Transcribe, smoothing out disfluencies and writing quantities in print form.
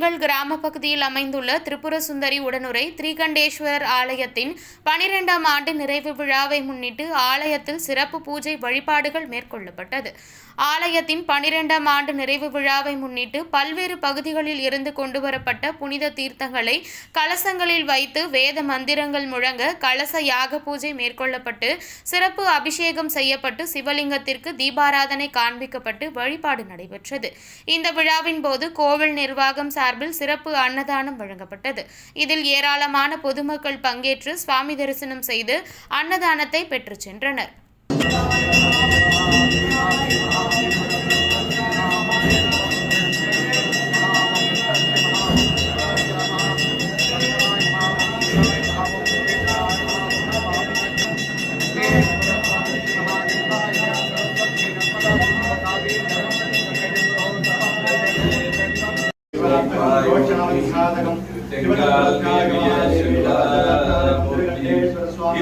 செங்கல் கிராம பகுதியில் அமைந்துள்ள திரிபுர சுந்தரி உடனுரை திரிகண்டேஸ்வரர் ஆலயத்தின் 12ஆம் ஆண்டு நிறைவு விழாவை முன்னிட்டு ஆலயத்தில் சிறப்பு பூஜை வழிபாடுகள் மேற்கொள்ளப்பட்டது. ஆலயத்தின் 12ஆம் ஆண்டு நிறைவு விழாவை முன்னிட்டு பல்வேறு பகுதிகளில் இருந்து கொண்டுவரப்பட்ட புனித தீர்த்தங்களை கலசங்களில் வைத்து வேத மந்திரங்கள் முழங்க கலச யாக பூஜை மேற்கொள்ளப்பட்டு சிறப்பு அபிஷேகம் செய்யப்பட்டு சிவலிங்கத்திற்கு தீபாராதனை காண்பிக்கப்பட்டு வழிபாடு நடைபெற்றது. இந்த விழாவின் போது கோவில் நிர்வாகம் சார்பில் சிறப்பு அன்னதானம் வழங்கப்பட்டது. இதில் ஏராளமான பொதுமக்கள் பங்கேற்று சுவாமி தரிசனம் செய்து அன்னதானத்தை பெற்று சென்றனர். Swami